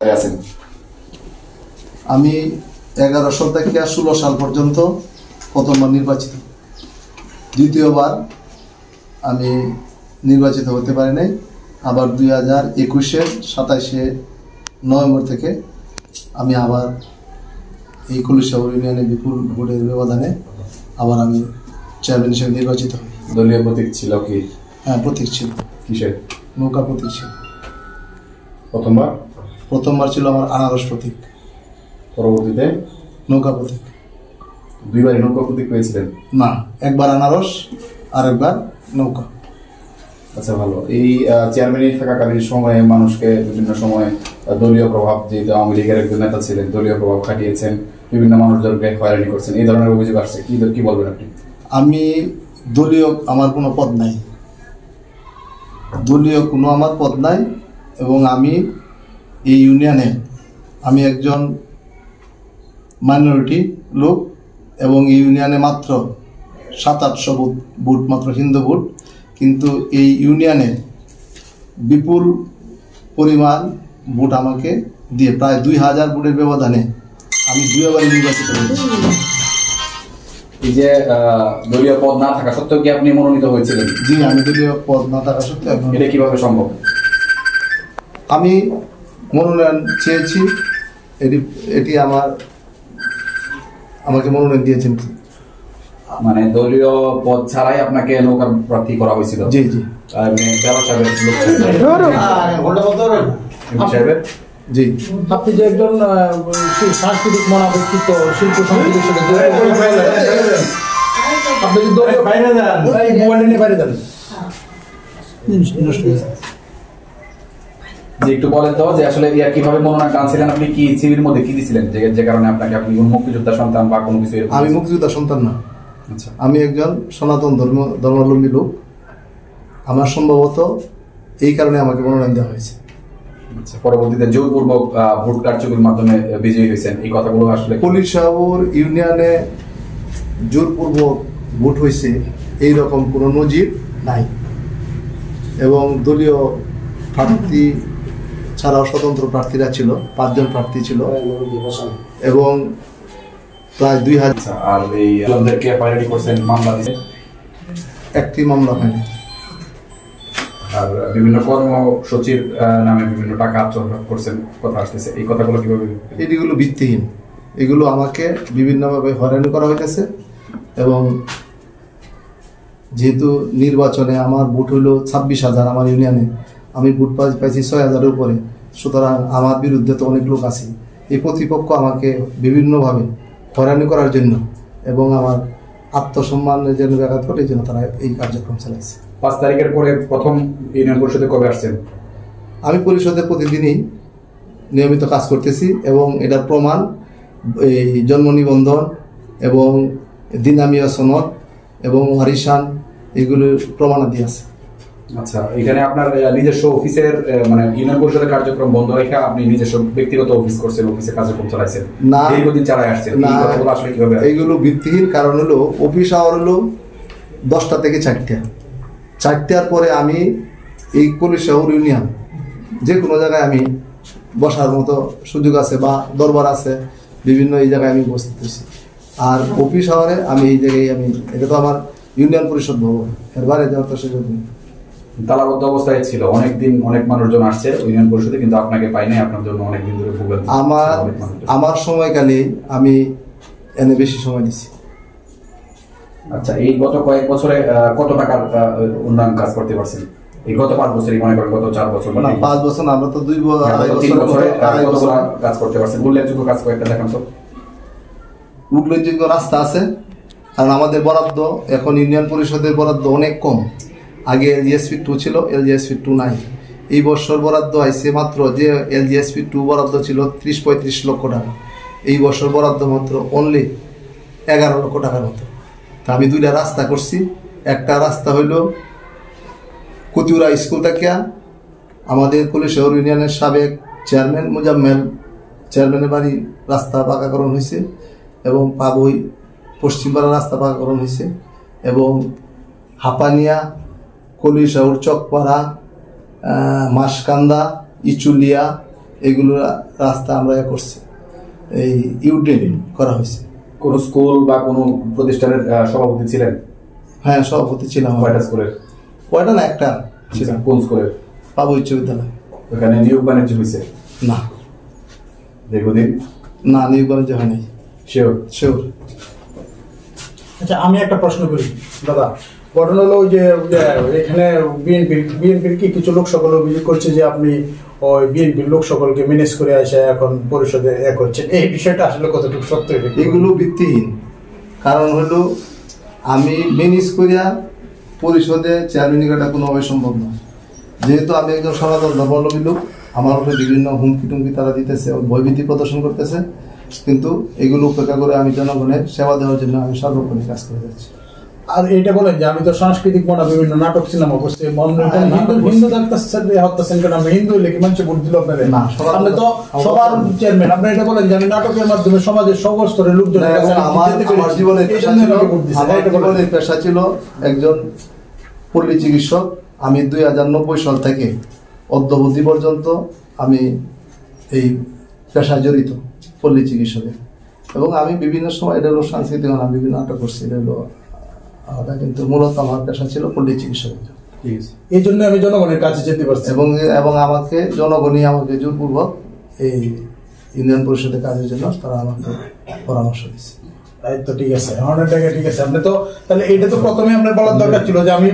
আছেন? আমি 1100 থেকে 16 সাল পর্যন্ত প্রথমবার নির্বাচিত, দ্বিতীয়বার আমি নির্বাচিত হতে পারি নাই। আবার 2021-এর 27শে নভেম্বর থেকে আমি আবার এই কলুশাবর ইউনিয়নে বিপুল ভোটের ব্যবধানে আবার আমি চেয়ারম্যান হিসেবে নির্বাচিত হই। দলীয় প্রতীক ছিল কি? হ্যাঁ, প্রতীক ছিল। কিসের? নৌকা প্রতীক ছিল। প্রথমবার ছিল আমার আনারস প্রতীক, পরবর্তীতে নৌকা প্রতীক। দুইবারই নৌকা প্রতীক পেয়েছিলেন? না, একবার আনারস আর একবার নৌকা। আচ্ছা, ভালো। এই চেয়ারম্যান থাকাকালীন সময়ে মানুষকে বিভিন্ন সময় দলীয় প্রভাব, যেহেতু আওয়ামী লীগের একজন নেতা ছিলেন, দলীয় প্রভাব খাটিয়েছেন, বিভিন্ন মানুষজনকে হয়রানি করছেন, এই ধরনের অভিযোগ আসছে। কি বলবেন আপনি? আমি দলীয় আমার কোনো পদ নাই, দলীয় কোনো আমার পদ নাই, এবং আমি এই ইউনিয়নে আমি একজন মাইনরিটি লোক, এবং এই ইউনিয়নে মাত্র 700-800 ভোট, মাত্র হিন্দু ভোট, কিন্তু এই ইউনিয়নে বিপুল পরিমাণ ভোট আমাকে দিয়ে প্রায় 2000 ভোটের ব্যবধানে আমি 2বার নির্বাচিত হয়েছি। এই যে দলীয় পদ না থাকা সত্ত্বেও কি আপনি মনোনীত হয়েছিলেন? জি, আমি দলীয় পদ না থাকা সত্ত্বেও। এটা কিভাবে সম্ভব? আমি মনোনয়ন চেয়েছি, এটি আমাকে মনোনয়ন দিয়েছেন। মানে দলীয় পদ ছাড়াই আপনাকে নৌকা প্রার্থী করা হয়েছিল? জি জি। জি, আপনি যে একজন সাংস্কৃতিক মনা ব্যক্তিত্ব, শিল্প সংস্কৃতির সাথে আপনি যে দলীয় বাইরে যান, মোবাইল নিয়ে বাইরে যান। যে একটু বলেন তো, যে আসলে কিভাবে মনোনয়ন টানছিলেন আপনি? কি সিভির মধ্যে কি দিছিলেন যে কারণে আপনাকে, আপনি মুক্তিযোদ্ধা সন্তান বা কোনো কিছু? আমি মুক্তিযোদ্ধা সন্তান না। আচ্ছা, আমি একজন সনাতন ধর্মাবলম্বী লোক। আমার সম্ভবত এই কারণে আমাকে মনোনয়ন দেওয়া হয়েছে। আচ্ছা, পরবর্তীতে জোরপূর্বক ভোট কারচুপির মাধ্যমে বিজয়ী হয়েছেন, এই কথাগুলো আসলে? কলুশাবর ইউনিয়নে জোরপূর্বক ভোট হয়েছে এইরকম কোনো নজির নাই, এবং দলীয় প্রার্থী ছাড়াও স্বতন্ত্র প্রার্থীরা ছিল, 5 জন প্রার্থী ছিল, এবং প্রায় 2000। আর এই জনদেরকে হয়রানি করছেন, মামলা দিয়েছে? একটি মামলা হয়নি। আর বিভিন্ন কর্মসূচির নামে বিভিন্ন টাকা আত্মসাৎ করছেন কথা আসতেছে, এই কথাগুলো কিভাবে? এগুলো ভিত্তিহীন, এগুলো আমাকে বিভিন্নভাবে হয়রানি করা হইতেছে, এবং যেহেতু নির্বাচনে আমার ভোট হলো 26,000, আমার ইউনিয়নে আমি ভোট পাইছি 6,000-এর উপরে, সুতরাং আমার বিরুদ্ধে তো অনেক লোক আছে। এই প্রতিপক্ষ আমাকে বিভিন্নভাবে হয়রানি করার জন্য এবং আমার আত্মসম্মানের জন্য ব্যাঘাত ঘটে, এই জন্য তারা এই কার্যক্রম চালাইছে। 5 তারিখের পরে প্রথম ইউনিয়ন পরিষদে কবে আসছেন? আমি পরিষদে প্রতিদিনই নিয়মিত কাজ করতেছি, এবং এটার প্রমাণ এই জন্ম নিবন্ধন এবং দিনামিয়া সনদ এবং ওয়ারিশান, এগুলোর প্রমাণাদি আছে। আচ্ছা, এখানে আপনার নিজস্ব অফিসের মানে ইউনিয়ন পরিষদের কার্যক্রম বন্ধ রেখে আপনি নিজস্ব ব্যক্তিগত অফিস করছেন, অফিসে কার্যক্রম চালাইছেন, না দীর্ঘদিন চালাই আসছেন, আসলে কিভাবে? এইগুলো ভিত্তিহীন। কারণ হলো অফিস আওয়ার হলো 10টা থেকে 4টার পরে আমি এই কলুশাবর ইউনিয়ন যে কোনো জায়গায় আমি বসার মতো সুযোগ আছে, বা দরবার আছে, বিভিন্ন এই জায়গায় আমি বসতেছি। আর অফিস আওয়ারে আমি এই জায়গায় এটা তো আমার ইউনিয়ন পরিষদ ভবন, এর বাইরে যাওয়ার তো সুযোগ নেই। তালাবদ্ধ অবস্থায় ছিল অনেকদিন, অনেক মানুষজন আসছে ইউনিয়ন পরিষদে, কিন্তু আপনাকে পাই নাই, আপনার জন্য অনেকদিন ধরে ভুগেন। আমার সময়কালে আমি এনে বেশি সময় দিচ্ছি। আচ্ছা, এই গত কয়েক বছরে কত টাকার উন্নয়ন কাজ করতে পারছেন? এই গত 5 বছরই মনে করেন, গত 4 বছর? না, 5 বছর না, আমরা তো 2 বছর কাজ করতে পারছেন। উল্লেখযোগ্য কাজ কয়েকটা দেখান তো। উল্লেখযোগ্য রাস্তা আছে, কারণ আমাদের বরাদ্দ এখন ইউনিয়ন পরিষদের বরাদ্দ অনেক কম। আগে LGSP 2 ছিল, LGSP 2 নাই। এই বছর বরাদ্দ আইছে মাত্র, যে LGSP 2 বরাদ্দ ছিল 30-35 লক্ষ টাকা, এই বছর বরাদ্দ মাত্র অনলি 11 লক্ষ টাকার মতো। তা আমি 2টা রাস্তা করছি। একটা রাস্তা হইল কতিউরা স্কুল থেকে আমাদের কলুশাবর ইউনিয়নের সাবেক চেয়ারম্যান মুজাম্মেল চেয়ারম্যানের বাড়ি রাস্তা পাকাকরণ হয়েছে, এবং পাবই পশ্চিমপাড়া রাস্তা পাকাকরণ হয়েছে, এবং হাপানিয়া, কলুশাবর চকপাড়া, মাসকান্দা, ইচুলিয়া, এগুলো রাস্তা আমরা করছি, এই ইউড্রেন করা হয়েছে। কোন স্কুল বা কোন প্রতিষ্ঠানের সভাপতি ছিলেন? হ্যাঁ, সভাপতি ছিলাম। কয়টা স্কুলের? কয়টা না, একটা ছিলাম। কোন স্কুলের? পাবো উচ্চ বিদ্যালয়। ওখানে নিয়োগ বাণিজ্য হয়েছে? না। দীর্ঘদিন? না, নিয়োগ বাণিজ্য হয় নাই। শিওর? শিওর। আচ্ছা, আমি একটা প্রশ্ন করি দাদা। ঘটনা হলো যে এখানে বিএনপির কি কিছু লোক সকল অভিযোগ করছে যে আপনি ওই বিএনপির লোক সকলকে ম্যানেজ করে আসে এখন পরিষদে করছেন, এই বিষয়টা আসলে কতটুকু সত্য? এগুলো ভিত্তিহীন। কারণ হলো আমি ম্যানেজ করিয়া পরিষদে চেয়ারম্যান করাটা কোনোভাবে সম্ভব না। যেহেতু আমি একজন সনাতন ধর্মাবলম্বী লোক, আমার উপরে বিভিন্ন হুমকি টুমকি তারা দিতেছে, ভয়ভীতি প্রদর্শন করতেছে, কিন্তু এগুলো উপেক্ষা করে আমি জনগণের সেবা দেওয়ার জন্য আমি সর্বক্ষণে কাজ করে যাচ্ছি। আর এইটা বলেন যে আমি তো সাংস্কৃতিক মনা বিভিন্ন নাটক সিনেমা করছি, হিন্দু হত্যাছেন কেন? আমি হিন্দু লেখি মানুষ ভোট দিল আপনার না, আপনি তো সবার চেয়ারম্যান, আপনি এটা বলেন যে আমি নাটকের মাধ্যমে সমাজের সকল স্তরের লোকজন। আমার জীবনের পেশা ছিল একজন পল্লী চিকিৎসক। আমি 2090 সাল থেকে অদ্যাবধি পর্যন্ত আমি এই পেশায় জড়িত, পল্লী চিকিৎসকের। এবং আমি বিভিন্ন সময়, এটা হলো সাংস্কৃতিক নাম, বিভিন্ন নাটক করছি, এটা হলো আলাদা, কিন্তু মূলত আমার পেশা ছিল পল্লী চিকিৎসকের। এই জন্য আমি জনগণের কাছে যেতে পারছি এবং আমাকে জনগণই আমাকে জোরপূর্বক এই ইউনিয়ন পরিষদের কাজের জন্য তারা আমাকে পরামর্শ দিচ্ছে। তো ঠিক আছে, ঠিক আছে। আপনি তো তাহলে এটা তো প্রথমে আপনার বলার দরকার ছিল যে আমি